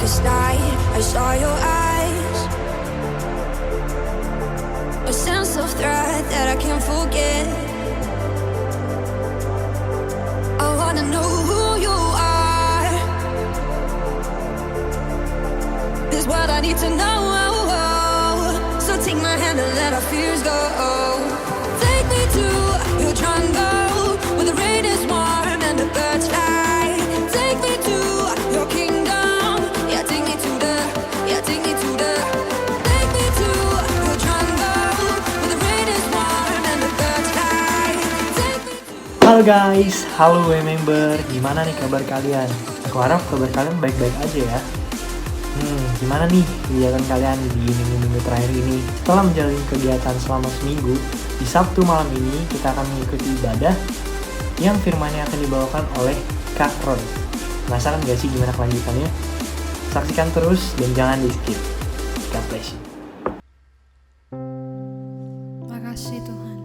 darkest night, I saw your eyes. A sense of threat that I can't forget. I wanna know who you are. This is what I need to know. So take my hand and let our fears go. Take me to your jungle where the rain is warm and the birds fly. Take me to your kingdom. Yeah, take me to the. Yeah, take me to the. Take me to your jungle where the rain is warm and the birds fly. Take me to. Halo guys, halo member, gimana nih kabar kalian? Aku harap kabar kalian baik-baik aja ya. Gimana nih kegiatan kalian di minggu-minggu terakhir ini? Setelah menjalani kegiatan selama seminggu, di Sabtu malam ini kita akan mengikuti ibadah yang firmannya akan dibawakan oleh Kak Roy. Penasaran gak sih gimana kelanjutannya? Saksikan terus dan jangan di skip. God bless you. Makasih Tuhan,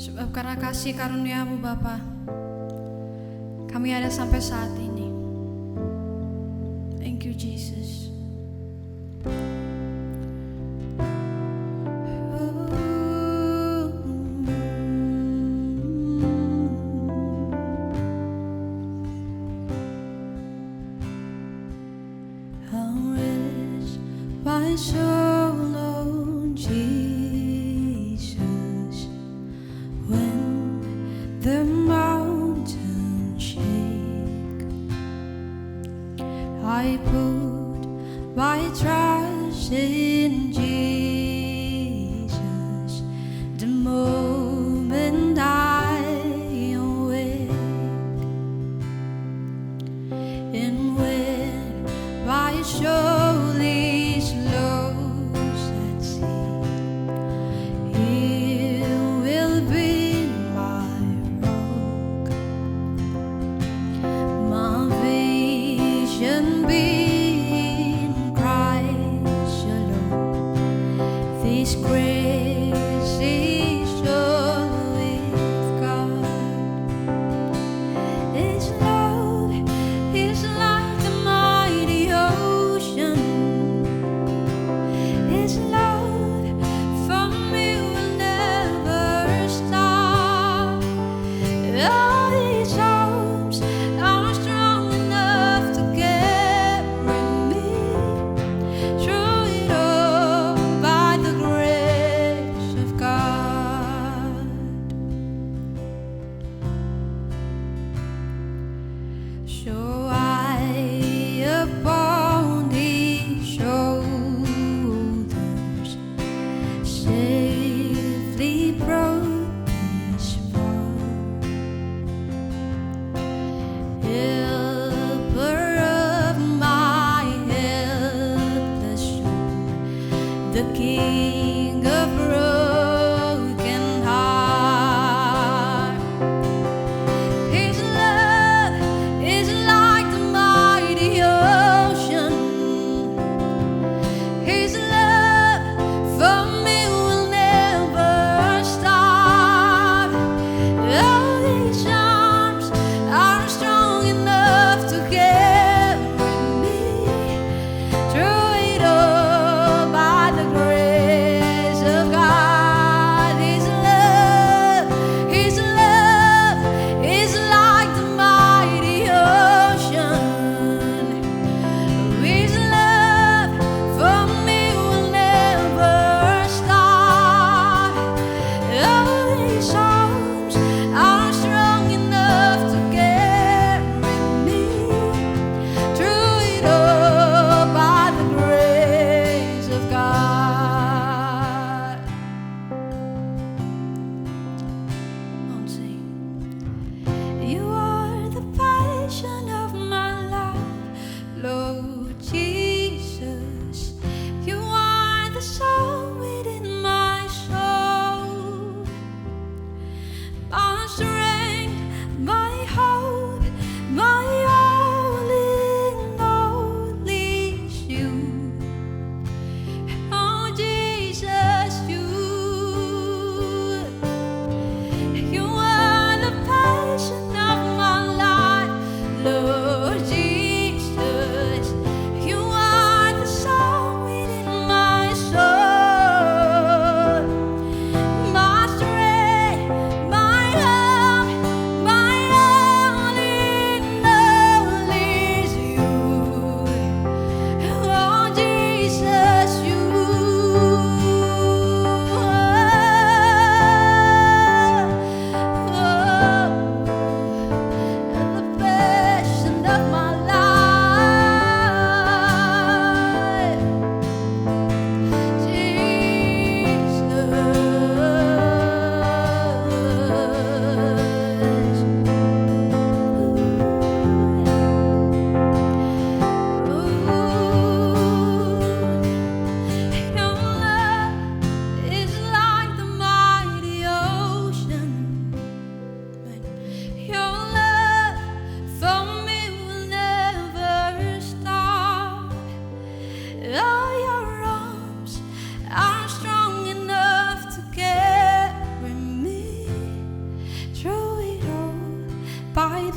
sebab karena kasih karunia-Mu Bapa, kami ada sampai saat ini. Thank you Jesus. I'll rest my soul on Jesus when the mountains shake. I put my trust in Jesus the moment I awake, and when my soul is lost at sea, He will be my rock, my vision be in Christ alone. This grace is all with God. His love is like the mighty ocean. His love for me will never stop. Oh, His arms are strong enough to carry me through it all by the grace of God. So I upon His shoulders safely brought this far. Helper of my helpless soul, the King of broken heart. His love is like the mighty ocean. His love for me will never stop. Oh, His arms are strong enough to carry me through it all by the grace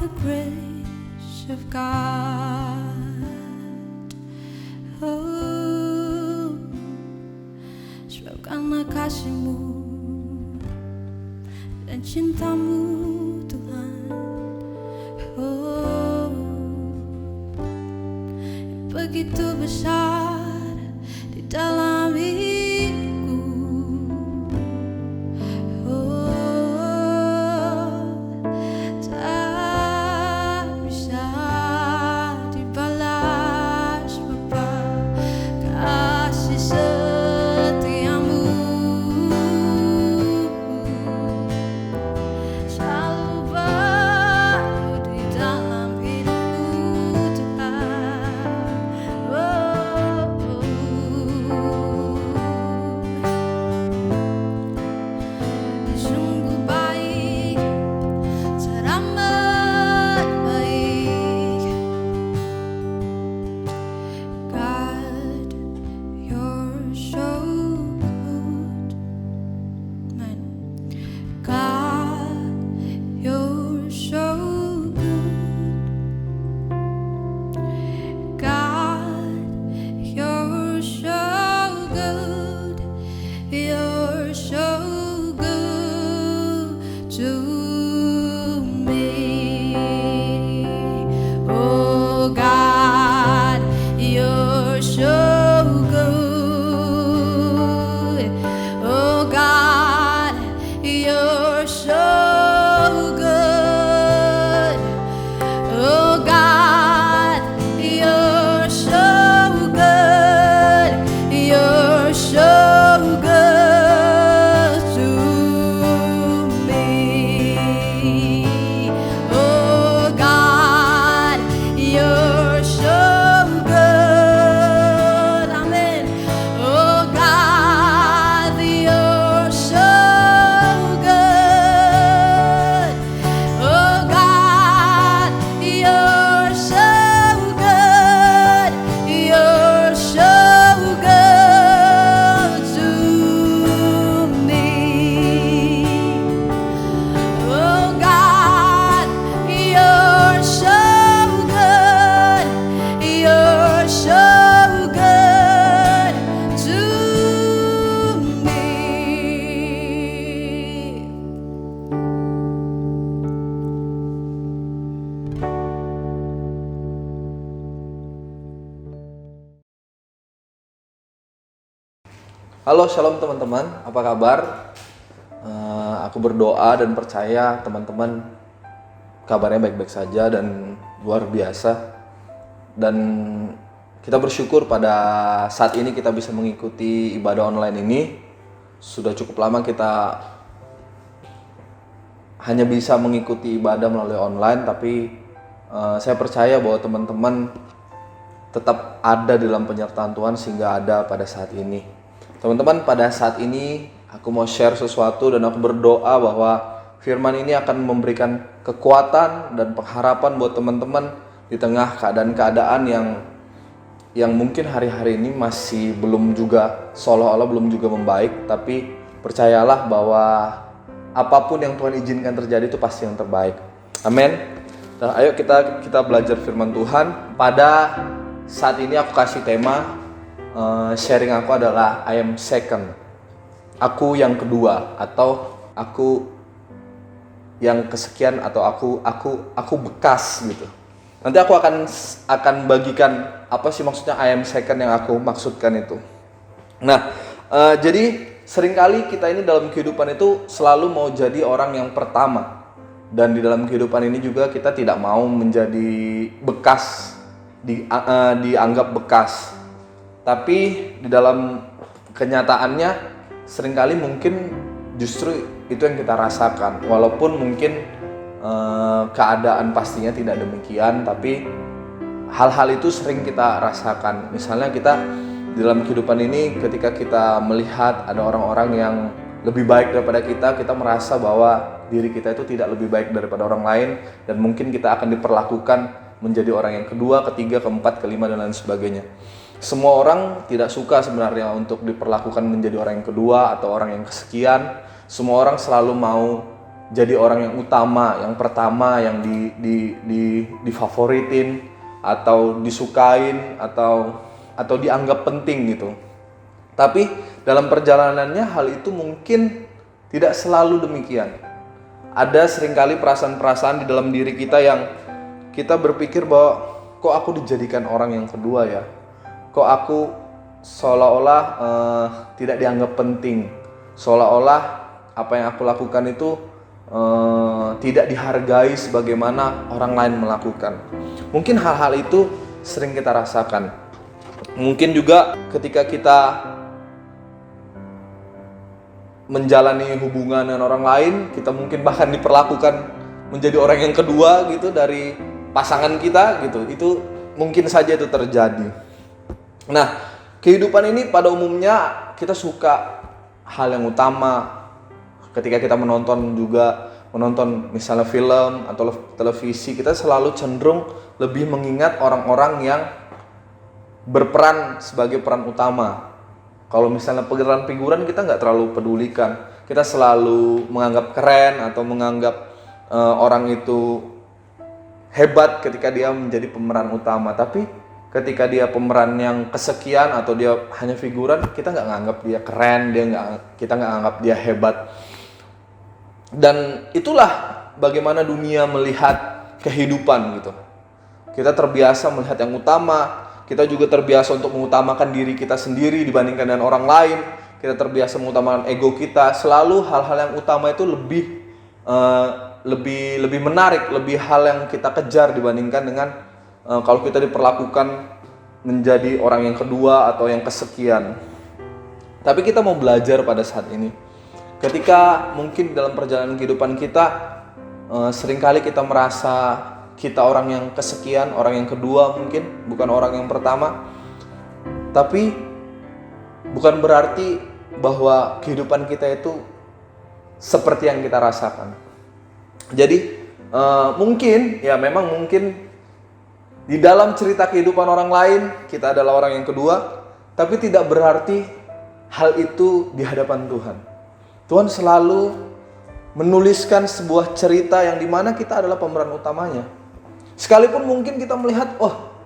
the grace of God. Oh, sebab karena kasih-Mu dan cinta-Mu Tuhan, oh, begitu besar di dalam hidupku. Oh, tak bisa dibalas Bapa kasih setiamu. Selalu baru di dalam hidupku Tuhan. Oh, sungguh baik, teramat baik. God, you're so good. Man, God, you're so good. God, you're so good. You're so good to me. Oh God, you're so good. Oh God, you're so good. Oh God, you're so good. You're so good to me. Oh God, you're so good. Amen. Oh God, you're so good. Oh God, you're so good. You're so good to me. Oh God, you're so good. You're so good to me. Halo, shalom teman-teman, apa kabar? Aku berdoa dan percaya teman-teman kabarnya baik-baik saja dan luar biasa. Dan kita bersyukur pada saat ini kita bisa mengikuti ibadah online ini. Sudah cukup lama kita hanya bisa mengikuti ibadah melalui online, tapi saya percaya bahwa teman-teman tetap ada dalam penyertaan Tuhan sehingga ada pada saat ini. Teman-teman, pada saat ini aku mau share sesuatu dan aku berdoa bahwa firman ini akan memberikan kekuatan dan pengharapan buat teman-teman di tengah keadaan-keadaan yang mungkin hari-hari ini masih belum juga, seolah-olah belum juga membaik, tapi percayalah bahwa apapun yang Tuhan izinkan terjadi itu pasti yang terbaik. Amin. Nah, ayo kita belajar firman Tuhan. Pada saat ini aku kasih tema sharing aku adalah I am second. Aku yang kedua, atau aku yang kesekian, atau aku bekas gitu. Nanti aku akan bagikan apa sih maksudnya I am second yang aku maksudkan itu. Nah, jadi seringkali kita ini dalam kehidupan itu selalu mau jadi orang yang pertama. Dan di dalam kehidupan ini juga kita tidak mau menjadi bekas, dianggap bekas. Tapi di dalam kenyataannya seringkali mungkin justru itu yang kita rasakan. Walaupun mungkin keadaan pastinya tidak demikian, tapi hal-hal itu sering kita rasakan. Misalnya kita di dalam kehidupan ini ketika kita melihat ada orang-orang yang lebih baik daripada kita merasa bahwa diri kita itu tidak lebih baik daripada orang lain, dan mungkin kita akan diperlakukan menjadi orang yang kedua, ketiga, keempat, kelima, dan lain sebagainya. Semua orang tidak suka sebenarnya untuk diperlakukan menjadi orang yang kedua atau orang yang kesekian. Semua orang selalu mau jadi orang yang utama, yang pertama, yang difavoritin atau disukain atau dianggap penting gitu. Tapi dalam perjalanannya hal itu mungkin tidak selalu demikian. Ada seringkali perasaan-perasaan di dalam diri kita yang kita berpikir bahwa kok aku dijadikan orang yang kedua ya? Kok aku seolah-olah tidak dianggap penting? Seolah-olah apa yang aku lakukan itu tidak dihargai sebagaimana orang lain melakukan. Mungkin hal-hal itu sering kita rasakan. Mungkin juga ketika kita menjalani hubungan dengan orang lain, kita mungkin bahkan diperlakukan menjadi orang yang kedua gitu dari pasangan kita gitu. Itu mungkin saja itu terjadi. Nah, kehidupan ini pada umumnya kita suka hal yang utama. Ketika kita menonton misalnya film atau televisi, kita selalu cenderung lebih mengingat orang-orang yang berperan sebagai peran utama. Kalau misalnya peran figuran kita nggak terlalu pedulikan. Kita selalu menganggap keren atau menganggap orang itu hebat ketika dia menjadi pemeran utama. Tapi ketika dia pemeran yang kesekian atau dia hanya figuran, kita nggak menganggap dia keren, kita nggak menganggap dia hebat. Dan itulah bagaimana dunia melihat kehidupan gitu. Kita terbiasa melihat yang utama. Kita juga terbiasa untuk mengutamakan diri kita sendiri dibandingkan dengan orang lain. Kita terbiasa mengutamakan ego kita. Selalu hal-hal yang utama itu lebih menarik, lebih hal yang kita kejar dibandingkan dengan kalau kita diperlakukan menjadi orang yang kedua atau yang kesekian. Tapi kita mau belajar pada saat ini. Ketika mungkin dalam perjalanan kehidupan kita seringkali kita merasa kita orang yang kesekian, orang yang kedua mungkin, bukan orang yang pertama. Tapi bukan berarti bahwa kehidupan kita itu seperti yang kita rasakan. Jadi memang mungkin di dalam cerita kehidupan orang lain kita adalah orang yang kedua, tapi tidak berarti hal itu di hadapan Tuhan. Tuhan selalu menuliskan sebuah cerita yang dimana kita adalah pemeran utamanya. Sekalipun mungkin kita melihat,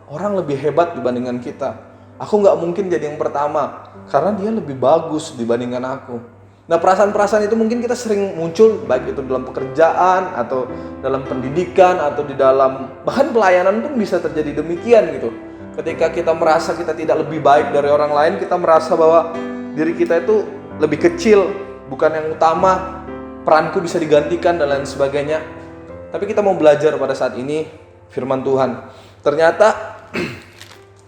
orang lebih hebat dibandingkan kita. Aku nggak mungkin jadi yang pertama, karena dia lebih bagus dibandingkan aku. Nah, perasaan-perasaan itu mungkin kita sering muncul, baik itu dalam pekerjaan, atau dalam pendidikan, atau di dalam, bahkan pelayanan pun bisa terjadi demikian gitu. Ketika kita merasa kita tidak lebih baik dari orang lain, kita merasa bahwa diri kita itu lebih kecil, bukan yang utama, peranku bisa digantikan, dan lain sebagainya. Tapi kita mau belajar pada saat ini, firman Tuhan. Ternyata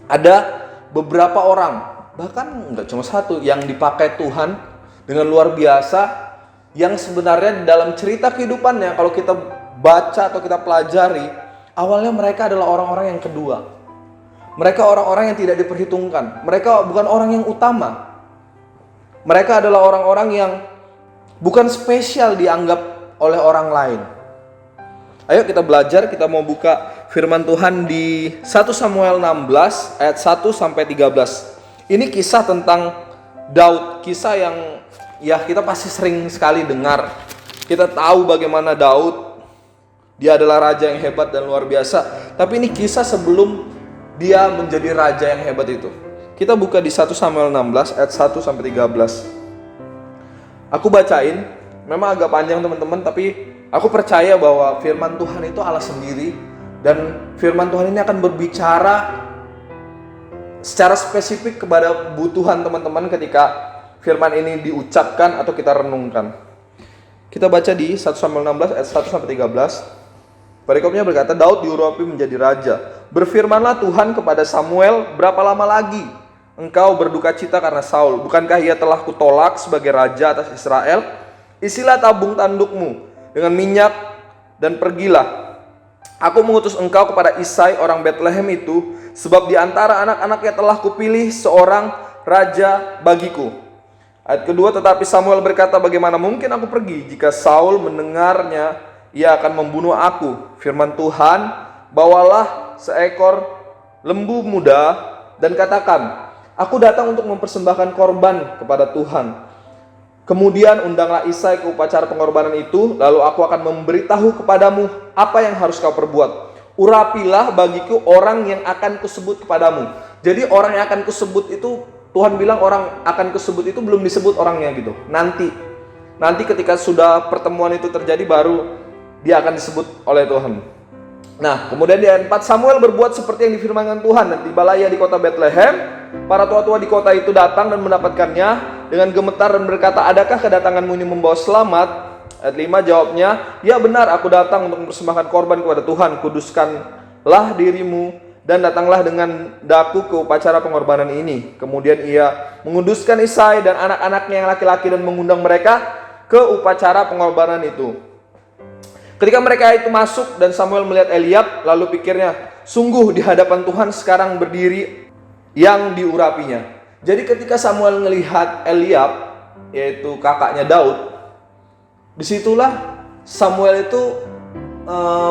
ada beberapa orang, bahkan nggak cuma satu, yang dipakai Tuhan dengan luar biasa, yang sebenarnya dalam cerita kehidupannya, kalau kita baca atau kita pelajari, awalnya mereka adalah orang-orang yang kedua. Mereka orang-orang yang tidak diperhitungkan. Mereka bukan orang yang utama. Mereka adalah orang-orang yang bukan spesial dianggap oleh orang lain. Ayo kita belajar, kita mau buka firman Tuhan di 1 Samuel 16 ayat 1 sampai 13. Ini kisah tentang Daud, kisah yang ya kita pasti sering sekali dengar. Kita tahu bagaimana Daud, dia adalah raja yang hebat dan luar biasa. Tapi ini kisah sebelum dia menjadi raja yang hebat itu. Kita buka di 1 Samuel 16 ayat 1 sampai 13. Aku bacain, memang agak panjang teman-teman, tapi aku percaya bahwa firman Tuhan itu Allah sendiri, dan firman Tuhan ini akan berbicara secara spesifik kepada kebutuhan teman-teman ketika firman ini diucapkan atau kita renungkan. Kita baca di 1 Samuel 16 ayat 1 sampai 13. Perikopnya berkata, Daud diurapi menjadi raja. Berfirmanlah Tuhan kepada Samuel, berapa lama lagi engkau berduka cita karena Saul? Bukankah ia telah kutolak sebagai raja atas Israel? Isilah tabung tandukmu dengan minyak dan pergilah. Aku mengutus engkau kepada Isai orang Bethlehem itu, sebab di antara anak-anaknya telah kupilih seorang raja bagiku. Ayat kedua, tetapi Samuel berkata, bagaimana mungkin aku pergi? Jika Saul mendengarnya, ia akan membunuh aku. Firman Tuhan, bawalah seekor lembu muda dan katakan, aku datang untuk mempersembahkan korban kepada Tuhan. Kemudian undanglah Isai ke upacara pengorbanan itu, lalu aku akan memberitahu kepadamu apa yang harus kau perbuat. Urapilah bagiku orang yang akan kusebut kepadamu. Jadi orang yang akan kusebut itu, Tuhan bilang orang akan kusebut itu belum disebut orangnya gitu. Nanti ketika sudah pertemuan itu terjadi baru dia akan disebut oleh Tuhan. Nah, kemudian di ayat 4, Samuel berbuat seperti yang difirmankan Tuhan, dan tibalah ia di kota Bethlehem. Para tua-tua di kota itu datang dan mendapatkannya dengan gemetar dan berkata, adakah kedatanganmu ini membawa selamat? Ayat 5 jawabnya, ya benar, aku datang untuk mempersembahkan korban kepada Tuhan. Kuduskanlah dirimu dan datanglah dengan daku ke upacara pengorbanan ini. Kemudian ia menguduskan Isai dan anak-anaknya yang laki-laki dan mengundang mereka ke upacara pengorbanan itu. Ketika mereka itu masuk dan Samuel melihat Eliab, lalu pikirnya, sungguh di hadapan Tuhan sekarang berdiri yang diurapinya. Jadi ketika Samuel melihat Eliab, yaitu kakaknya Daud, disitulah Samuel itu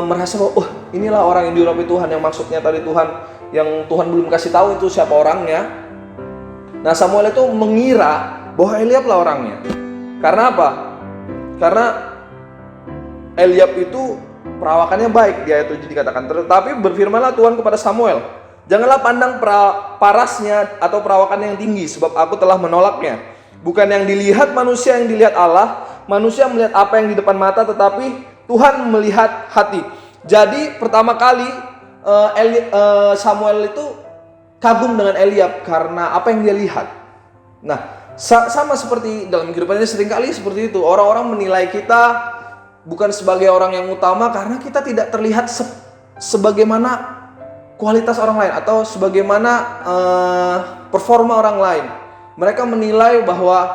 merasa bahwa inilah orang yang diurapi Tuhan, yang maksudnya tadi Tuhan, yang Tuhan belum kasih tahu itu siapa orangnya. Nah, Samuel itu mengira bahwa Eliab lah orangnya. Karena apa? Karena Eliab itu perawakannya baik, di ayat 7 dikatakan. Tetapi berfirmanlah Tuhan kepada Samuel, janganlah pandang parasnya atau perawakannya yang tinggi, sebab aku telah menolaknya. Bukan yang dilihat manusia yang dilihat Allah. Manusia melihat apa yang di depan mata, tetapi Tuhan melihat hati. Jadi pertama kali Samuel itu kagum dengan Eliab karena apa yang dia lihat. Nah, sama seperti dalam kehidupan ini seringkali seperti itu. Orang-orang menilai kita bukan sebagai orang yang utama karena kita tidak terlihat sebagaimana kualitas orang lain atau sebagaimana performa orang lain. Mereka menilai bahwa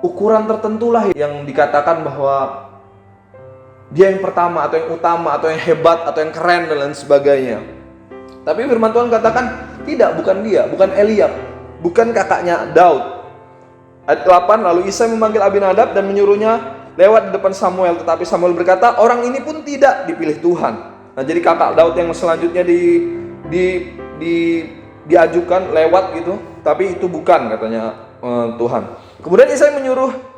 ukuran tertentulah yang dikatakan bahwa dia yang pertama atau yang utama atau yang hebat atau yang keren dan lain sebagainya. Tapi firman Tuhan katakan tidak, bukan dia, bukan Eliab, bukan kakaknya Daud. Ayat 8, lalu Isai memanggil Abinadab dan menyuruhnya lewat di depan Samuel, tetapi Samuel berkata, orang ini pun tidak dipilih Tuhan. Nah, jadi kakak Daud yang selanjutnya diajukan lewat gitu, tapi itu bukan katanya Tuhan. Kemudian Isai menyuruh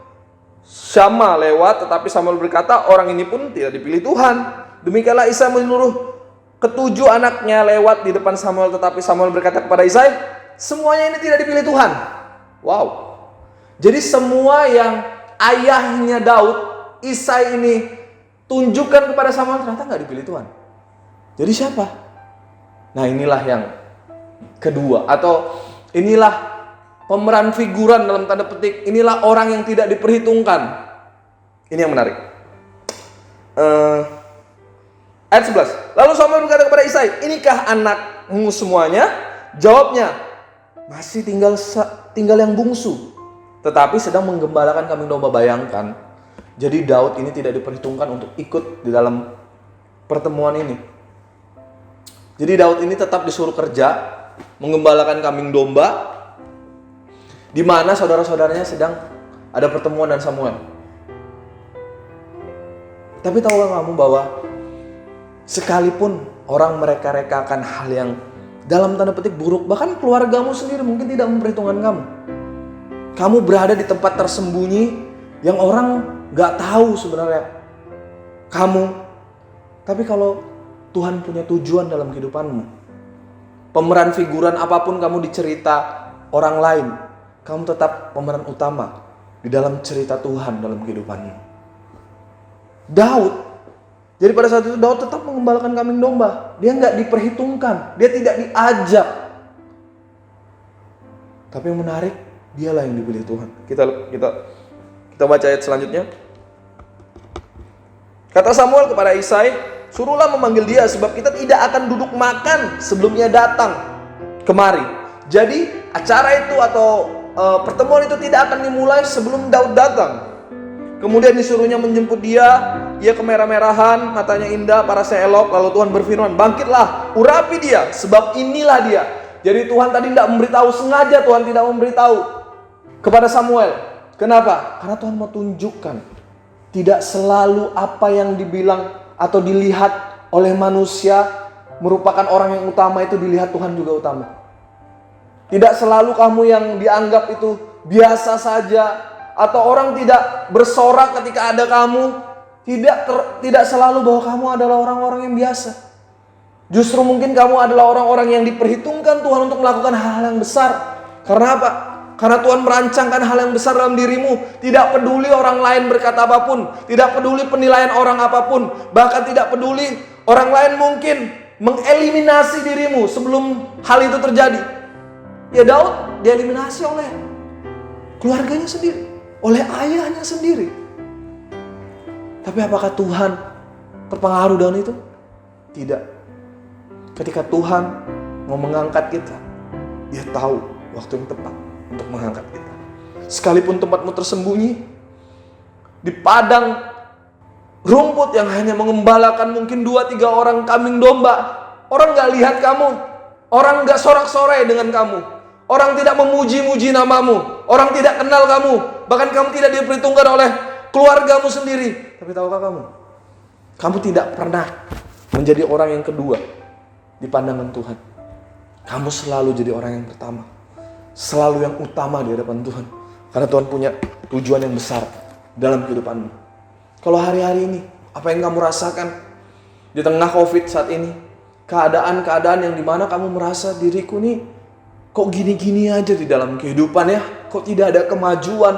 Syama lewat, tetapi Samuel berkata, orang ini pun tidak dipilih Tuhan. Demikianlah Isai menyuruh ketujuh anaknya lewat di depan Samuel, tetapi Samuel berkata kepada Isai, semuanya ini tidak dipilih Tuhan. Wow. Jadi semua yang ayahnya Daud, Isai ini tunjukkan kepada Samuel, ternyata nggak dipilih Tuhan. Jadi siapa? Nah, inilah yang kedua, atau inilah pemeran figuran dalam tanda petik. Inilah orang yang tidak diperhitungkan. Ini yang menarik. Ayat 11. Lalu Samuel berkata kepada Isai, inikah anakmu semuanya? Jawabnya, masih tinggal yang bungsu, tetapi sedang menggembalakan kambing domba. Bayangkan, jadi Daud ini tidak diperhitungkan untuk ikut di dalam pertemuan ini. Jadi Daud ini tetap disuruh kerja, menggembalakan kambing domba, di mana saudara-saudaranya sedang ada pertemuan dan Samuel. Tapi tahukah kamu bahwa sekalipun orang mereka-rekakan hal yang dalam tanda petik buruk, bahkan keluargamu sendiri mungkin tidak memperhitungkan kamu. Kamu berada di tempat tersembunyi yang orang gak tahu sebenarnya kamu. Tapi kalau Tuhan punya tujuan dalam kehidupanmu, pemeran figuran apapun kamu di cerita orang lain, kamu tetap pemeran utama di dalam cerita Tuhan dalam kehidupanmu. Daud, jadi pada saat itu Daud tetap mengembalakan kambing domba. Dia nggak diperhitungkan, dia tidak diajak. Tapi yang menarik, dialah yang dipilih Tuhan. Kita baca ayat selanjutnya. Kata Samuel kepada Isai, suruhlah memanggil dia, sebab kita tidak akan duduk makan sebelum ia datang kemari. Jadi acara itu atau pertemuan itu tidak akan dimulai sebelum Daud datang. Kemudian disuruhnya menjemput dia. Ia kemerah-merahan, matanya indah, parasnya elok. Lalu Tuhan berfirman, bangkitlah, urapi dia, sebab inilah dia. Jadi Tuhan tadi tidak memberitahu, sengaja Tuhan tidak memberitahu kepada Samuel. Kenapa? Karena Tuhan mau tunjukkan, tidak selalu apa yang dibilang atau dilihat oleh manusia merupakan orang yang utama itu dilihat Tuhan juga utama. Tidak selalu kamu yang dianggap itu biasa saja atau orang tidak bersorak ketika ada kamu, tidak selalu bahwa kamu adalah orang-orang yang biasa. Justru mungkin kamu adalah orang-orang yang diperhitungkan Tuhan untuk melakukan hal-hal yang besar. Karena apa? Karena Tuhan merancangkan hal yang besar dalam dirimu. Tidak peduli orang lain berkata apapun, tidak peduli penilaian orang apapun, bahkan tidak peduli orang lain mungkin mengeliminasi dirimu sebelum hal itu terjadi. Ya, Daud dieliminasi oleh keluarganya sendiri, oleh ayahnya sendiri. Tapi apakah Tuhan terpengaruh dengan itu? Tidak. Ketika Tuhan mau mengangkat kita, Dia tahu waktu yang tepat untuk mengangkat kita. Sekalipun tempatmu tersembunyi di padang rumput yang hanya mengembalakan mungkin 2-3 orang kambing domba, orang gak lihat kamu, orang gak sorak-sorai dengan kamu, orang tidak memuji-muji namamu, orang tidak kenal kamu, bahkan kamu tidak diperhitungkan oleh keluargamu sendiri. Tapi tahukah kamu tidak pernah menjadi orang yang kedua di pandangan Tuhan. Kamu selalu jadi orang yang pertama, selalu yang utama di hadapan Tuhan. Karena Tuhan punya tujuan yang besar dalam kehidupanmu. Kalau hari-hari ini, apa yang kamu rasakan di tengah COVID saat ini, keadaan-keadaan yang dimana kamu merasa diriku nih kok gini-gini aja di dalam kehidupan ya, kok tidak ada kemajuan,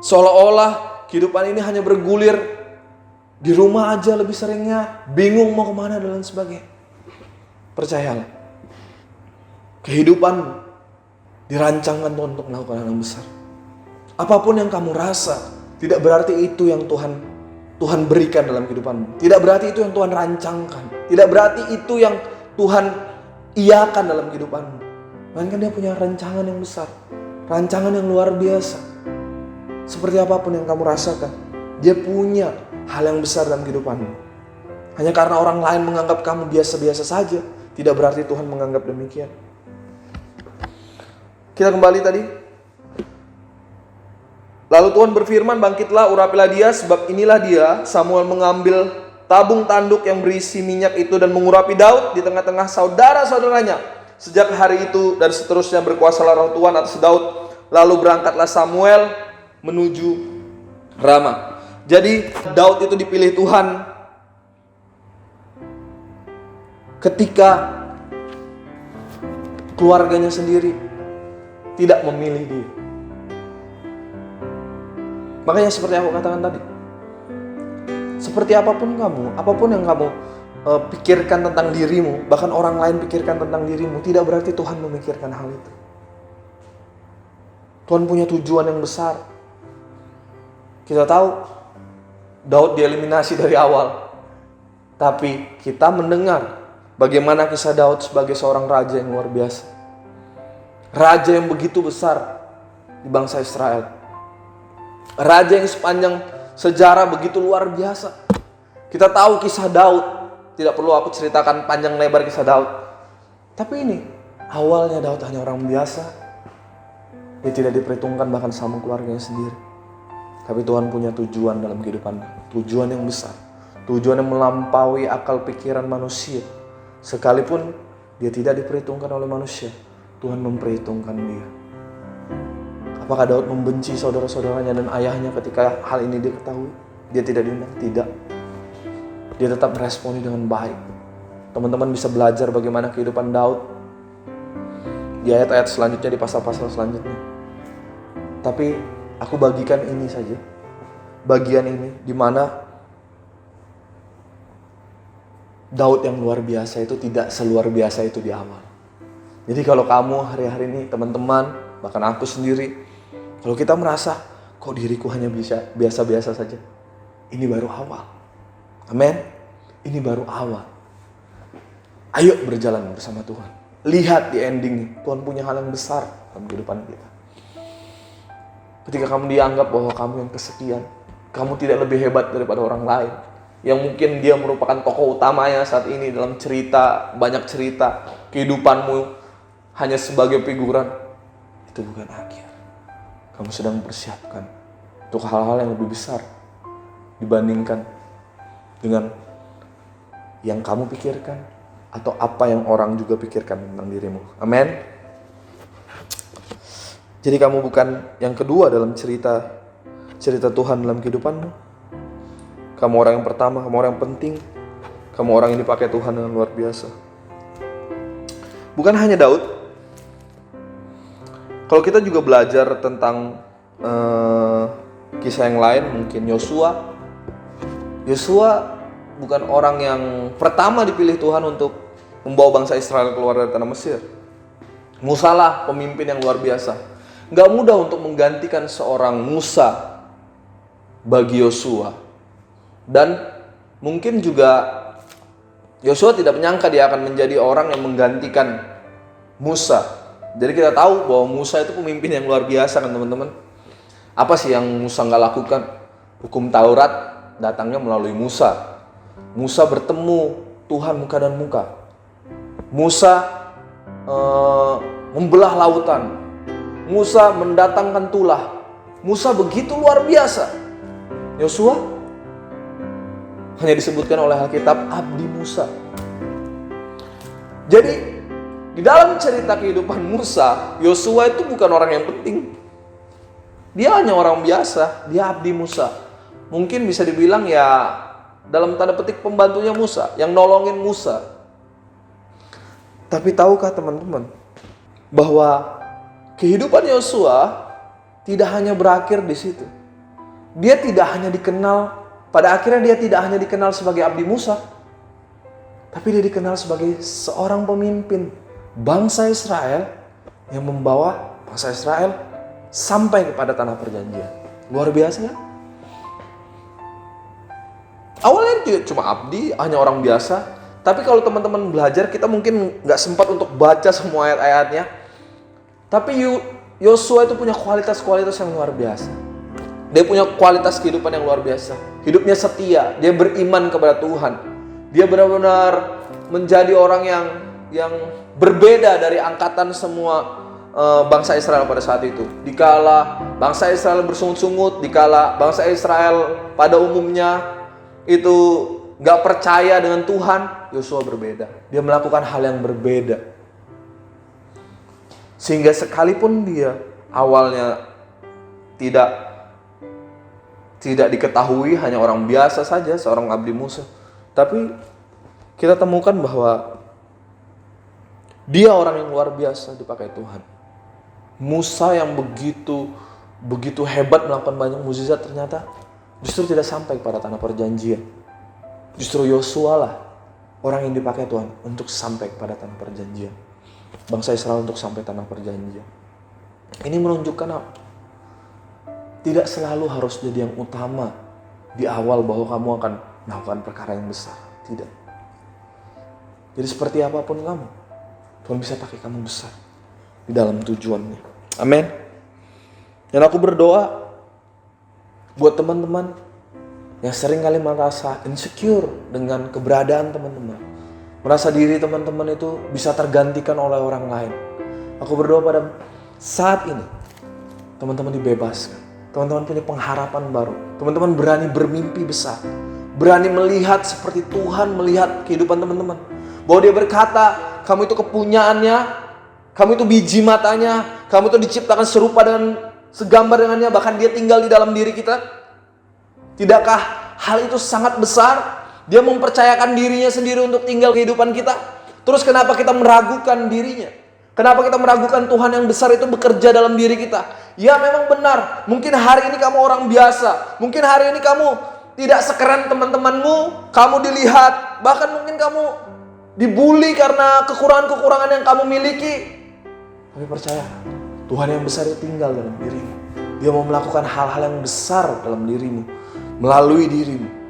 seolah-olah kehidupan ini hanya bergulir di rumah aja lebih seringnya, bingung mau kemana dan lain sebagainya. Percayalah, kehidupan dirancangkan Tuhan untuk melakukan hal yang besar. Apapun yang kamu rasa, tidak berarti itu yang Tuhan berikan dalam kehidupanmu. Tidak berarti itu yang Tuhan rancangkan. Tidak berarti itu yang Tuhan iakan dalam kehidupanmu. Melainkan Dia punya rancangan yang besar, rancangan yang luar biasa. Seperti apapun yang kamu rasakan, Dia punya hal yang besar dalam kehidupanmu. Hanya karena orang lain menganggap kamu biasa-biasa saja, tidak berarti Tuhan menganggap demikian. Kita kembali tadi. Lalu Tuhan berfirman, bangkitlah, urapilah dia, sebab inilah dia. Samuel mengambil tabung tanduk yang berisi minyak itu dan mengurapi Daud di tengah-tengah saudara-saudaranya. Sejak hari itu dan seterusnya berkuasalah Roh Tuhan atas Daud. Lalu berangkatlah Samuel menuju Rama. Jadi Daud itu dipilih Tuhan ketika keluarganya sendiri tidak memilih dia. Makanya seperti aku katakan tadi, seperti apapun kamu, apapun yang kamu pikirkan tentang dirimu, bahkan orang lain pikirkan tentang dirimu, tidak berarti Tuhan memikirkan hal itu. Tuhan punya tujuan yang besar. Kita tahu Daud dieliminasi dari awal, tapi kita mendengar bagaimana kisah Daud sebagai seorang raja yang luar biasa, raja yang begitu besar di bangsa Israel, raja yang sepanjang sejarah begitu luar biasa. Kita tahu kisah Daud, tidak perlu aku ceritakan panjang lebar kisah Daud. Tapi ini, awalnya Daud hanya orang biasa. Dia tidak diperhitungkan bahkan sama keluarganya sendiri. Tapi Tuhan punya tujuan dalam kehidupannya. Tujuan yang besar. Tujuan yang melampaui akal pikiran manusia. Sekalipun dia tidak diperhitungkan oleh manusia, Tuhan memperhitungkan dia. Apakah Daud membenci saudara-saudaranya dan ayahnya ketika hal ini diketahui? Dia tidak diundang? Tidak. Dia tetap meresponi dengan baik. Teman-teman bisa belajar bagaimana kehidupan Daud di ayat-ayat selanjutnya, di pasal-pasal selanjutnya. Tapi aku bagikan ini saja, bagian ini di mana Daud yang luar biasa itu tidak seluar biasa itu di awal. Jadi kalau kamu hari-hari ini, teman-teman, bahkan aku sendiri, kalau kita merasa, kok diriku hanya bisa biasa-biasa saja, ini baru awal. Amin. Ini baru awal. Ayo berjalan bersama Tuhan. Lihat di ending, Tuhan punya hal yang besar dalam kehidupan kita. Ketika kamu dianggap bahwa kamu yang kesekian, kamu tidak lebih hebat daripada orang lain, yang mungkin dia merupakan tokoh utamanya saat ini dalam cerita, banyak cerita, kehidupanmu hanya sebagai figuran, itu bukan akhir. Kamu sedang mempersiapkan untuk hal-hal yang lebih besar dibandingkan dengan yang kamu pikirkan atau apa yang orang juga pikirkan tentang dirimu. Amin. Jadi kamu bukan yang kedua dalam cerita Tuhan dalam kehidupanmu. Kamu orang yang pertama, kamu orang yang penting. Kamu orang yang dipakai Tuhan dengan luar biasa. Bukan hanya Daud. Kalau kita juga belajar tentang kisah yang lain, mungkin Yosua. Yosua bukan orang yang pertama dipilih Tuhan untuk membawa bangsa Israel keluar dari tanah Mesir. Musa lah pemimpin yang luar biasa. Gak mudah untuk menggantikan seorang Musa bagi Yosua. Dan mungkin juga Yosua tidak menyangka dia akan menjadi orang yang menggantikan Musa. Jadi kita tahu bahwa Musa itu pemimpin yang luar biasa kan teman-teman. Apa sih yang Musa gak lakukan? Hukum Taurat datangnya melalui Musa. Musa bertemu Tuhan muka dan muka. Musa membelah lautan. Musa mendatangkan tulah. Musa begitu luar biasa. Yosua hanya disebutkan oleh Alkitab abdi Musa. Jadi di dalam cerita kehidupan Musa, Yosua itu bukan orang yang penting. Dia hanya orang biasa, dia abdi Musa. Mungkin bisa dibilang ya dalam tanda petik pembantunya Musa, yang nolongin Musa. Tapi tahukah teman-teman bahwa kehidupan Yosua tidak hanya berakhir di situ. Dia tidak hanya dikenal, pada akhirnya dia tidak hanya dikenal sebagai abdi Musa, tapi dia dikenal sebagai seorang pemimpin bangsa Israel yang membawa bangsa Israel sampai kepada tanah perjanjian. Luar biasa kan? Awalnya dia cuma abdi, hanya orang biasa. Tapi kalau teman-teman belajar, kita mungkin gak sempat untuk baca semua ayat-ayatnya. Tapi Yosua itu punya kualitas-kualitas yang luar biasa. Dia punya kualitas kehidupan yang luar biasa. Hidupnya setia, dia beriman kepada Tuhan. Dia benar-benar menjadi orang yang berbeda dari angkatan semua bangsa Israel pada saat itu. Dikala bangsa Israel bersungut-sungut, dikala bangsa Israel pada umumnya itu gak percaya dengan Tuhan, Yosua berbeda. Dia melakukan hal yang berbeda. Sehingga sekalipun dia awalnya tidak diketahui, hanya orang biasa saja, seorang abdi Musa. Tapi kita temukan bahwa dia orang yang luar biasa dipakai Tuhan. Musa yang begitu hebat melakukan banyak mukjizat ternyata justru tidak sampai pada tanah perjanjian. Justru Yosua lah orang yang dipakai Tuhan untuk sampai kepada tanah perjanjian. Bangsa Israel untuk sampai tanah perjanjian. Ini menunjukkan apa? Tidak selalu harus jadi yang utama di awal bahwa kamu akan melakukan perkara yang besar. Tidak. Jadi seperti apapun kamu, Tuhan bisa pakai kamu besar di dalam tujuannya. Amin. Dan aku berdoa buat teman-teman yang sering kali merasa insecure dengan keberadaan teman-teman. Merasa diri teman-teman itu bisa tergantikan oleh orang lain. Aku berdoa pada saat ini, teman-teman dibebaskan. Teman-teman punya pengharapan baru. Teman-teman berani bermimpi besar. Berani melihat seperti Tuhan melihat kehidupan teman-teman. Bahwa dia berkata, kamu itu kepunyaannya, kamu itu biji matanya, kamu itu diciptakan serupa dengan segambar dengannya, bahkan dia tinggal di dalam diri kita. Tidakkah hal itu sangat besar? Dia mempercayakan dirinya sendiri untuk tinggal kehidupan kita. Terus kenapa kita meragukan dirinya? Kenapa kita meragukan Tuhan yang besar itu bekerja dalam diri kita? Ya memang benar, mungkin hari ini kamu orang biasa. Mungkin hari ini kamu tidak sekeren teman-temanmu. Kamu dilihat, bahkan mungkin kamu dibully karena kekurangan-kekurangan yang kamu miliki. Tapi percaya, Tuhan yang besar itu tinggal dalam dirimu. Dia mau melakukan hal-hal yang besar dalam dirimu, melalui dirimu.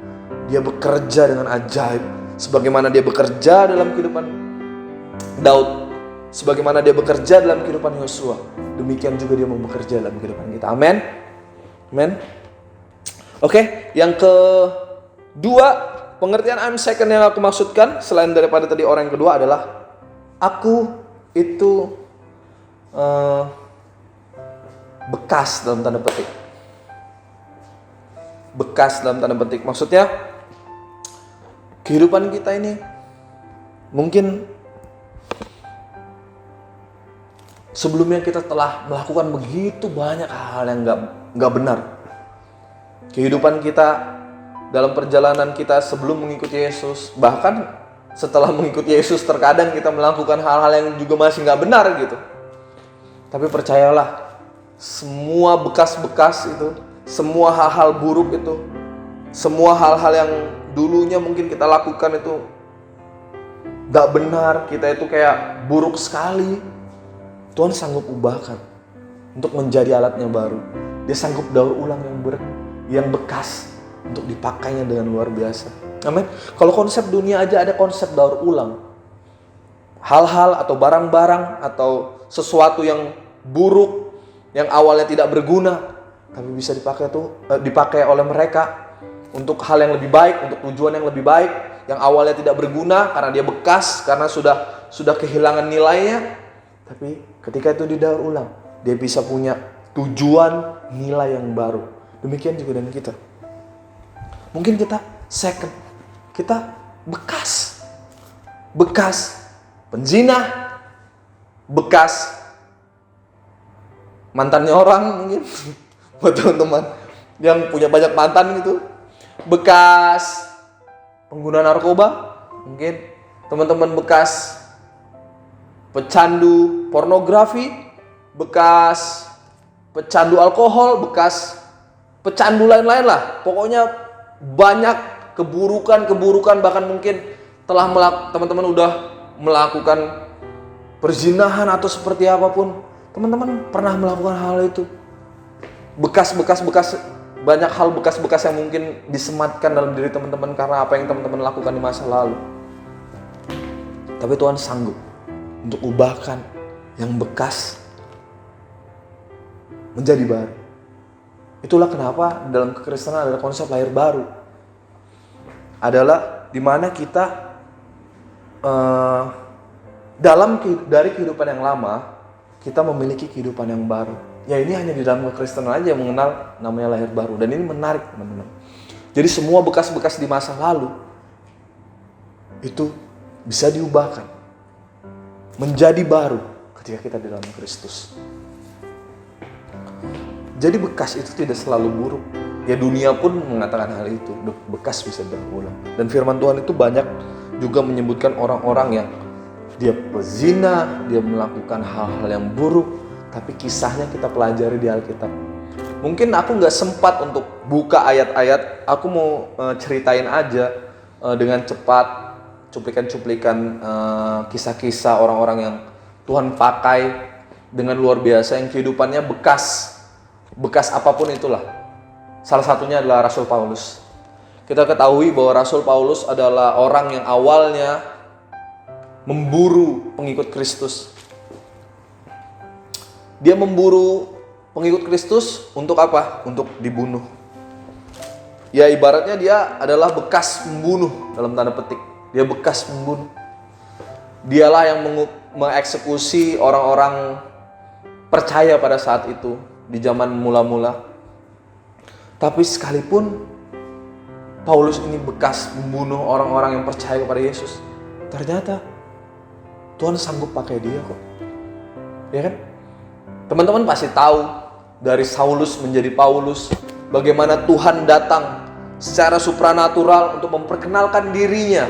Dia bekerja dengan ajaib, sebagaimana dia bekerja dalam kehidupan Daud, sebagaimana dia bekerja dalam kehidupan Yosua, demikian juga dia mau bekerja dalam kehidupan kita. Amin. Amin. Oke, yang kedua, pengertian I'm second yang aku maksudkan selain daripada tadi orang yang kedua adalah aku itu bekas dalam tanda petik. Bekas dalam tanda petik. Maksudnya kehidupan kita ini mungkin Sebelumnya kita telah melakukan begitu banyak hal yang nggak benar. Kehidupan kita dalam perjalanan kita sebelum mengikuti Yesus, bahkan setelah mengikuti Yesus, terkadang kita melakukan hal-hal yang juga masih nggak benar gitu. Tapi percayalah, semua bekas-bekas itu, semua hal-hal buruk itu, semua hal-hal yang dulunya mungkin kita lakukan itu gak benar, kita itu kayak buruk sekali, Tuhan sanggup ubahkan untuk menjadi alatnya baru. Dia sanggup daur ulang yang bekas untuk dipakainya dengan luar biasa. Amin. Kalau konsep dunia aja ada konsep daur ulang. Hal-hal atau barang-barang atau sesuatu yang buruk, yang awalnya tidak berguna, tapi bisa dipakai oleh mereka untuk hal yang lebih baik, untuk tujuan yang lebih baik, yang awalnya tidak berguna karena dia bekas, karena sudah kehilangan nilainya. Tapi ketika itu didaur ulang, dia bisa punya tujuan nilai yang baru. Demikian juga dengan kita. Mungkin kita second, kita bekas penzina, bekas mantannya orang mungkin, buat teman-teman yang punya banyak mantan gitu, bekas pengguna narkoba, mungkin teman-teman bekas pecandu pornografi, bekas pecandu alkohol, bekas pecandu lain-lain lah. Pokoknya banyak keburukan, bahkan mungkin teman-teman udah melakukan perzinahan atau seperti apapun. Teman-teman pernah melakukan hal itu. Bekas-bekas, banyak hal bekas-bekas yang mungkin disematkan dalam diri teman-teman karena apa yang teman-teman lakukan di masa lalu. Tapi Tuhan sanggup untuk ubahkan yang bekas menjadi baru. Itulah kenapa dalam kekristenan ada konsep lahir baru. Adalah dimana kita dari kehidupan yang lama kita memiliki kehidupan yang baru. Ya ini hanya di dalam kekristenan aja yang mengenal namanya lahir baru. Dan ini menarik teman-teman. Jadi semua bekas-bekas di masa lalu itu bisa diubahkan menjadi baru ketika kita di dalam Kristus. Jadi bekas itu tidak selalu buruk. Ya dunia pun mengatakan hal itu. Bekas bisa berulang. Dan firman Tuhan itu banyak juga menyebutkan orang-orang yang dia pezina, dia melakukan hal-hal yang buruk, tapi kisahnya kita pelajari di Alkitab. Mungkin aku gak sempat untuk buka ayat-ayat, aku mau ceritain aja dengan cepat cuplikan-cuplikan kisah-kisah orang-orang yang Tuhan pakai dengan luar biasa, yang kehidupannya bekas apapun itulah. Salah satunya adalah Rasul Paulus. Kita ketahui bahwa Rasul Paulus adalah orang yang awalnya memburu pengikut Kristus. Dia memburu pengikut Kristus untuk apa? Untuk dibunuh. Ya ibaratnya dia adalah bekas pembunuh dalam tanda petik. Dia bekas pembunuh. Dialah yang mengeksekusi orang-orang percaya pada saat itu di zaman mula-mula. Tapi sekalipun Paulus ini bekas membunuh orang-orang yang percaya kepada Yesus, ternyata Tuhan sanggup pakai dia kok. Ya kan? Teman-teman pasti tahu dari Saulus menjadi Paulus, bagaimana Tuhan datang secara supranatural untuk memperkenalkan dirinya,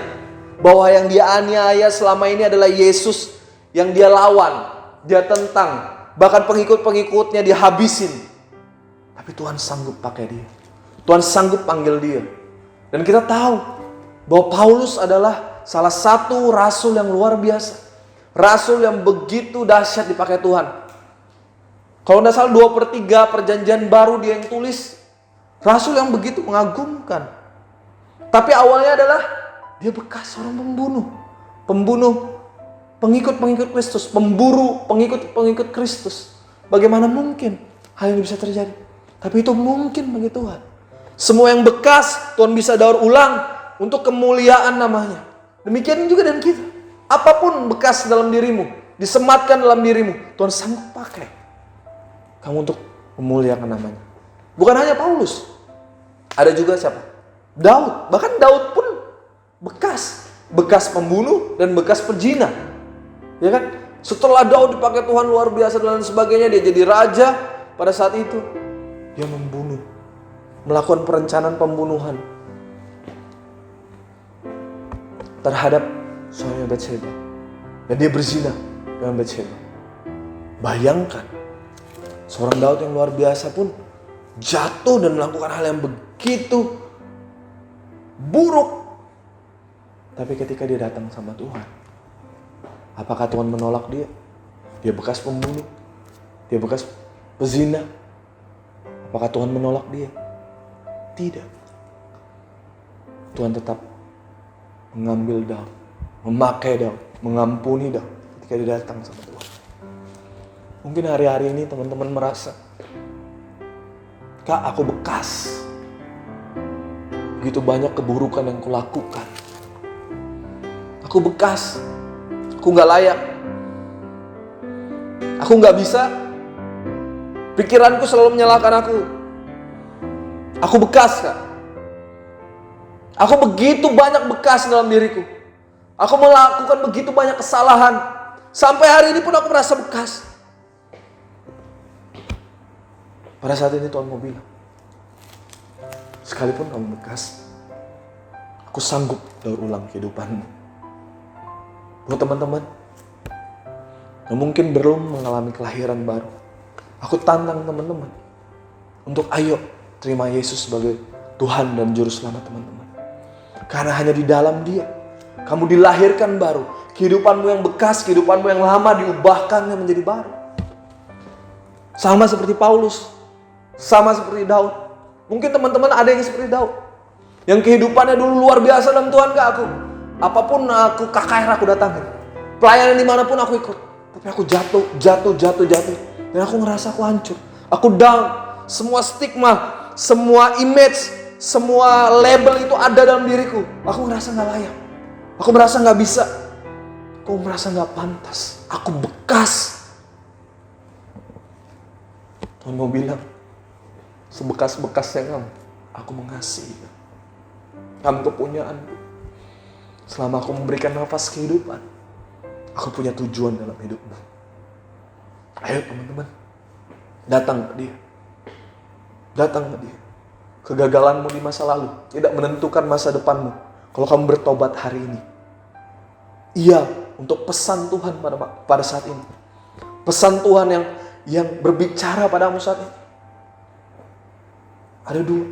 bahwa yang dia aniaya selama ini adalah Yesus, yang dia lawan, dia tentang, bahkan pengikut-pengikutnya dihabisin. Tapi Tuhan sanggup pakai dia. Tuhan sanggup panggil dia. Dan kita tahu bahwa Paulus adalah salah satu rasul yang luar biasa. Rasul yang begitu dahsyat dipakai Tuhan. Kalau tidak salah 2/3 perjanjian baru dia yang tulis. Rasul yang begitu mengagumkan. Tapi awalnya adalah dia bekas orang pembunuh pengikut-pengikut Kristus, pemburu pengikut-pengikut Kristus. Bagaimana mungkin hal ini bisa terjadi? Tapi itu mungkin bagi Tuhan. Semua yang bekas Tuhan bisa daur ulang untuk kemuliaan namanya. Demikian juga dengan kita. Apapun bekas dalam dirimu, disematkan dalam dirimu, Tuhan sanggup pakai kamu untuk memuliakan namanya. Bukan hanya Paulus, ada juga siapa? Daud. Bahkan Daud pun bekas pembunuh dan bekas pezina. Ya kan? Setelah Daud dipakai Tuhan luar biasa dan sebagainya, dia jadi raja. Pada saat itu dia membunuh, melakukan perencanaan pembunuhan terhadap suaminya Batsheba. Dan dia berzina dengan Batsheba. Bayangkan, seorang Daud yang luar biasa pun jatuh dan melakukan hal yang begitu buruk. Tapi ketika dia datang sama Tuhan, apakah Tuhan menolak dia? Dia bekas pembunuh, dia bekas pezina. Apakah Tuhan menolak dia? Tidak. Tuhan tetap mengambil Daud, memakai Daud, mengampuni Daud ketika dia datang sama Tuhan. Mungkin hari-hari ini teman-teman merasa, Kak, aku bekas. Begitu banyak keburukan yang kulakukan. Aku bekas. Aku gak layak. Aku gak bisa. Pikiranku selalu menyalahkan aku. Aku bekas, Kak. Aku begitu banyak bekas dalam diriku. Aku melakukan begitu banyak kesalahan. Sampai hari ini pun aku merasa bekas. Pada saat ini Tuhan mau bilang, sekalipun kamu bekas, aku sanggup daur ulang kehidupanmu. Buat teman-teman yang mungkin belum mengalami kelahiran baru, aku tantang teman-teman untuk ayo terima Yesus sebagai Tuhan dan Juru Selamat teman-teman. Karena hanya di dalam Dia kamu dilahirkan baru. Kehidupanmu yang bekas, kehidupanmu yang lama diubahkannya menjadi baru. Sama seperti Paulus, sama seperti Daud. Mungkin teman-teman ada yang seperti Daud, yang kehidupannya dulu luar biasa dalam Tuhan. Gak aku, apapun aku KKR aku datangin, pelayanan dimanapun aku ikut. Tapi aku jatuh. Dan aku ngerasa aku hancur, aku down. Semua stigma, semua image, semua label itu ada dalam diriku. Aku ngerasa gak layak, aku merasa gak bisa, aku merasa gak pantas, aku bekas. Tuhan mau bilang, sebekas-bekasnya kamu, aku mengasihi kamu, kepunyaanku. Selama aku memberikan nafas kehidupan, aku punya tujuan dalam hidupmu. Ayo teman-teman, datang ke Dia. Datang ke Dia. Kegagalanmu di masa lalu tidak menentukan masa depanmu. Kalau kamu bertobat hari ini, iya, untuk pesan Tuhan pada saat ini. Pesan Tuhan yang berbicara padamu saat ini. Ada dua.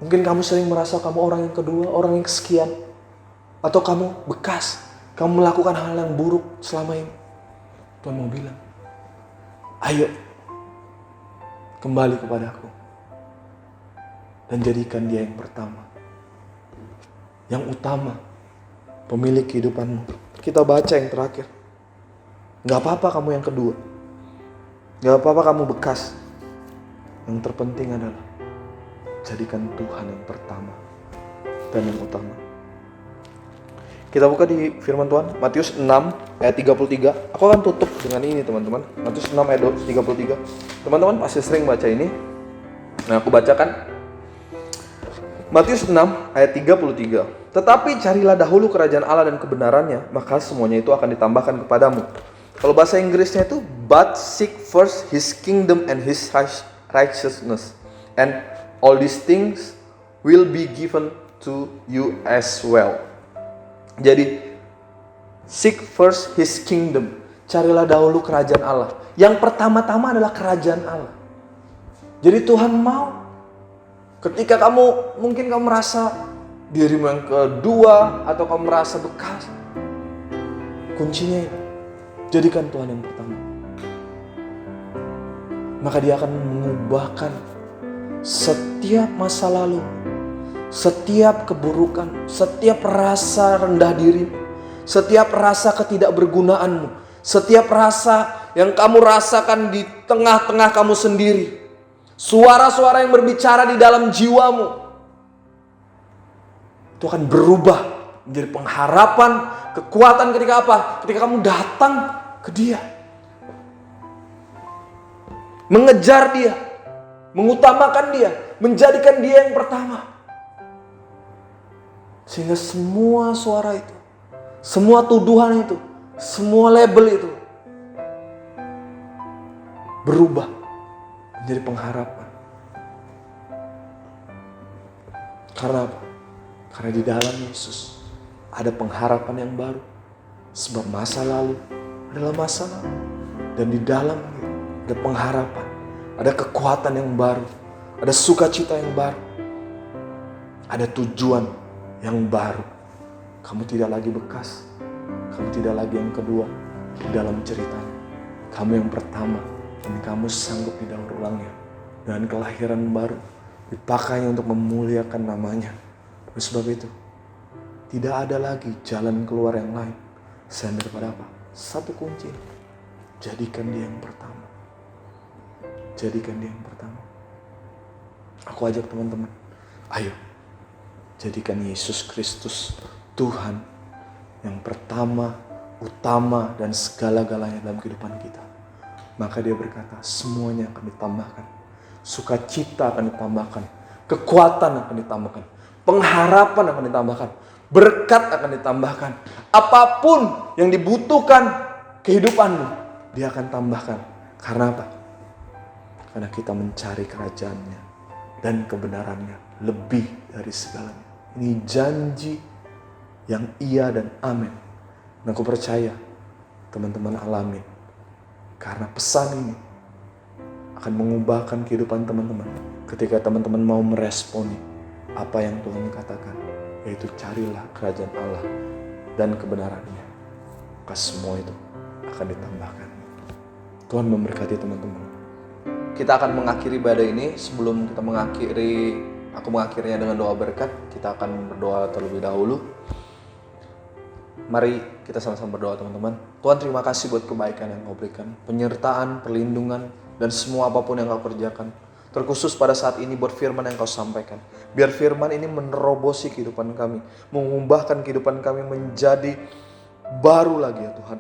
Mungkin kamu sering merasa kamu orang yang kedua, orang yang kesekian. Atau kamu bekas, kamu melakukan hal yang buruk selama ini. Tuhan mau bilang, ayo kembali kepada aku dan jadikan Dia yang pertama, yang utama, pemilik kehidupanmu. Kita baca yang terakhir. Gak apa-apa kamu yang kedua, gak apa-apa kamu bekas. Yang terpenting adalah jadikan Tuhan yang pertama dan yang utama. Kita buka di firman Tuhan, Matius 6 ayat 33. Aku akan tutup dengan ini teman-teman. Matius 6 ayat 33. Teman-teman pasti sering baca ini. Nah, aku bacakan. Matius 6 ayat 33. Tetapi carilah dahulu kerajaan Allah dan kebenarannya, maka semuanya itu akan ditambahkan kepadamu. Kalau bahasa Inggrisnya itu, but seek first His kingdom and His righteousness, and all these things will be given to you as well. Jadi, seek first His kingdom. Carilah dahulu kerajaan Allah. Yang pertama-tama adalah kerajaan Allah. Jadi Tuhan mau, ketika mungkin kamu merasa dirimu yang kedua, atau kamu merasa bekas, kuncinya ini, jadikan Tuhan yang pertama. Maka Dia akan mengubahkan setiap masa lalu, setiap keburukan, setiap rasa rendah diri, setiap rasa ketidakbergunaanmu, setiap rasa yang kamu rasakan di tengah-tengah kamu sendiri, suara-suara yang berbicara di dalam jiwamu, itu akan berubah menjadi pengharapan, kekuatan ketika apa? Ketika kamu datang ke Dia, mengejar Dia, mengutamakan Dia, menjadikan Dia yang pertama. Sehingga semua suara itu, semua tuduhan itu, semua label itu berubah menjadi pengharapan. Karena apa? Karena di dalam Yesus ada pengharapan yang baru. Sebab masa lalu adalah masa lalu. Dan di dalamnya ada pengharapan, ada kekuatan yang baru, ada sukacita yang baru, ada tujuan yang baru. Kamu tidak lagi bekas, kamu tidak lagi yang kedua di dalam ceritanya. Kamu yang pertama, dan kamu sanggup didaur ulangnya dengan kelahiran baru, dipakainya untuk memuliakan namanya. Oleh sebab itu, tidak ada lagi jalan keluar yang lain selain daripada apa? Satu kunci. Jadikan dia yang pertama. Jadikan dia yang pertama. Aku ajak teman-teman, ayo jadikan Yesus Kristus Tuhan yang pertama, utama, dan segala-galanya dalam kehidupan kita. Maka dia berkata, semuanya akan ditambahkan. Sukacita akan ditambahkan. Kekuatan akan ditambahkan. Pengharapan akan ditambahkan. Berkat akan ditambahkan. Apapun yang dibutuhkan kehidupanmu, dia akan tambahkan. Karena apa? Karena kita mencari kerajaannya dan kebenarannya lebih dari segalanya. Ini janji yang iya dan amin. Dan aku percaya teman-teman alamin. Karena pesan ini akan mengubahkan kehidupan teman-teman ketika teman-teman mau meresponi apa yang Tuhan katakan, yaitu carilah kerajaan Allah dan kebenarannya. Maka semua itu akan ditambahkan. Tuhan memberkati teman-teman. Kita akan mengakhiri ibadah ini. Sebelum kita aku mengakhirinya dengan doa berkat. Kita akan berdoa terlebih dahulu. Mari kita sama-sama berdoa teman-teman. Tuhan, terima kasih buat kebaikan yang Kau berikan, penyertaan, perlindungan, dan semua apapun yang Kau kerjakan. Terkhusus pada saat ini buat firman yang Kau sampaikan. Biar firman ini menerobosi kehidupan kami, mengubahkan kehidupan kami menjadi baru lagi ya Tuhan.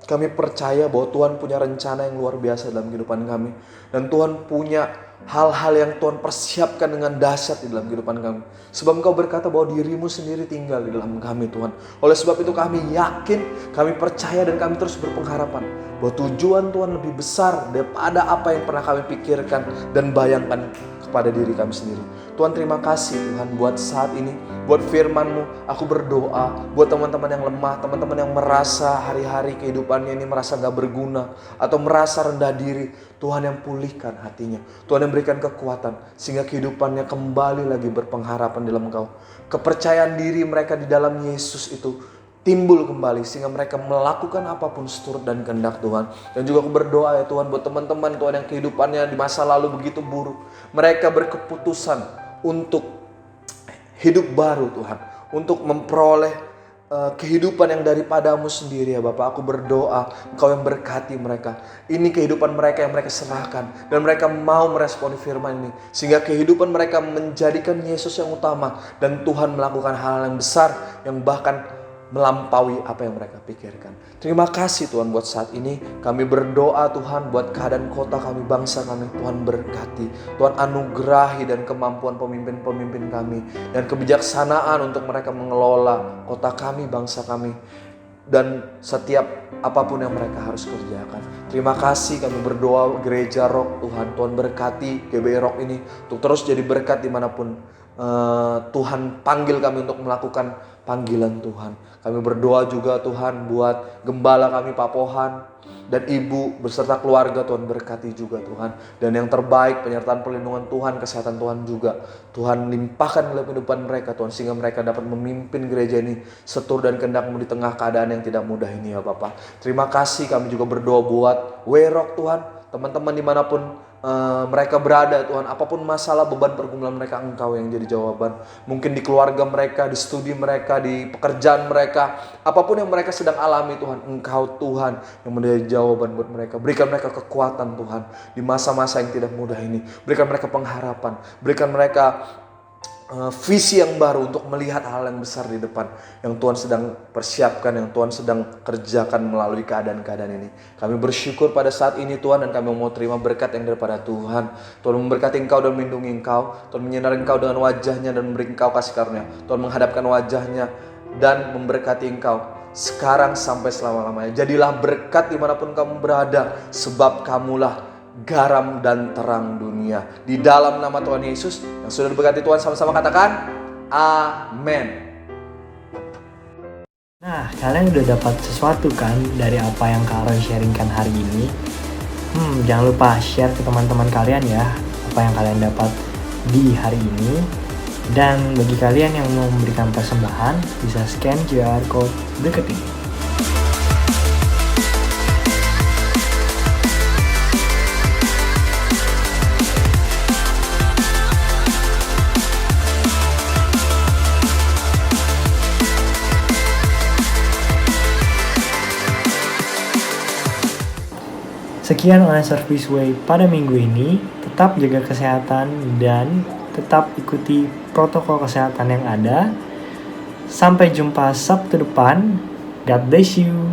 Kami percaya bahwa Tuhan punya rencana yang luar biasa dalam kehidupan kami. Dan Tuhan punya hal-hal yang Tuhan persiapkan dengan dahsyat di dalam kehidupan kami. Sebab Engkau berkata bahwa diri-Mu sendiri tinggal di dalam kami Tuhan. Oleh sebab itu kami yakin, kami percaya dan kami terus berpengharapan bahwa tujuan Tuhan lebih besar daripada apa yang pernah kami pikirkan dan bayangkan kepada diri kami sendiri. Tuhan, terima kasih Tuhan buat saat ini, buat firman-Mu. Aku berdoa buat teman-teman yang lemah, teman-teman yang merasa hari-hari kehidupannya ini merasa gak berguna atau merasa rendah diri. Tuhan yang pulihkan hatinya, Tuhan yang berikan kekuatan sehingga kehidupannya kembali lagi berpengharapan dalam Engkau. Kepercayaan diri mereka di dalam Yesus itu timbul kembali sehingga mereka melakukan apapun seturut dan kehendak Tuhan. Dan juga aku berdoa ya Tuhan buat teman-teman Tuhan yang kehidupannya di masa lalu begitu buruk. Mereka berkeputusan untuk hidup baru Tuhan, untuk memperoleh kehidupan yang daripada-Mu sendiri ya Bapak. Aku berdoa Engkau yang berkati mereka. Ini kehidupan mereka yang mereka serahkan, dan mereka mau meresponi firman ini sehingga kehidupan mereka menjadikan Yesus yang utama, dan Tuhan melakukan hal yang besar yang bahkan melampaui apa yang mereka pikirkan. Terima kasih Tuhan buat saat ini. Kami berdoa Tuhan buat keadaan kota kami, bangsa kami. Tuhan berkati, Tuhan anugerahi dan kemampuan pemimpin-pemimpin kami, dan kebijaksanaan untuk mereka mengelola kota kami, bangsa kami, dan setiap apapun yang mereka harus kerjakan. Terima kasih, kami berdoa Gereja Rock Tuhan. Tuhan berkati GBI Rock ini untuk terus jadi berkat dimanapun Tuhan panggil kami untuk melakukan panggilan Tuhan. Kami berdoa juga Tuhan buat gembala kami Pak Pohan dan Ibu beserta keluarga. Tuhan berkati juga Tuhan. Dan yang terbaik penyertaan perlindungan Tuhan, kesehatan Tuhan juga Tuhan limpahkan dalam kehidupan mereka Tuhan, sehingga mereka dapat memimpin gereja ini setur dan kehendak-Mu di tengah keadaan yang tidak mudah ini ya Bapak. Terima kasih, kami juga berdoa buat WeRock Tuhan. Teman-teman dimanapun mereka berada Tuhan, apapun masalah, beban pergumulan mereka, Engkau yang jadi jawaban. Mungkin di keluarga mereka, di studi mereka, di pekerjaan mereka, apapun yang mereka sedang alami Tuhan, Engkau Tuhan yang menjadi jawaban buat mereka. Berikan mereka kekuatan Tuhan di masa-masa yang tidak mudah ini. Berikan mereka pengharapan, berikan mereka visi yang baru untuk melihat hal yang besar di depan yang Tuhan sedang persiapkan, yang Tuhan sedang kerjakan melalui keadaan-keadaan ini. Kami bersyukur pada saat ini Tuhan, dan kami mau terima berkat yang daripada Tuhan. Tuhan memberkati Engkau dan melindungi Engkau. Tuhan menyinari Engkau dengan wajahnya dan memberi Engkau kasih karunia. Tuhan menghadapkan wajahnya dan memberkati Engkau sekarang sampai selama-lamanya. Jadilah berkat dimanapun kamu berada, sebab kamulah garam dan terang dunia. Di dalam nama Tuhan Yesus yang sudah diberkati Tuhan, sama-sama katakan amin. Nah, kalian udah dapat sesuatu kan dari apa yang Kak Roy sharingkan hari ini? Jangan lupa share ke teman-teman kalian ya, apa yang kalian dapat di hari ini. Dan bagi kalian yang mau memberikan persembahan, bisa scan QR Code berikut ini. Sekian online service way pada minggu ini. Tetap jaga kesehatan dan tetap ikuti protokol kesehatan yang ada. Sampai jumpa Sabtu depan. God bless you.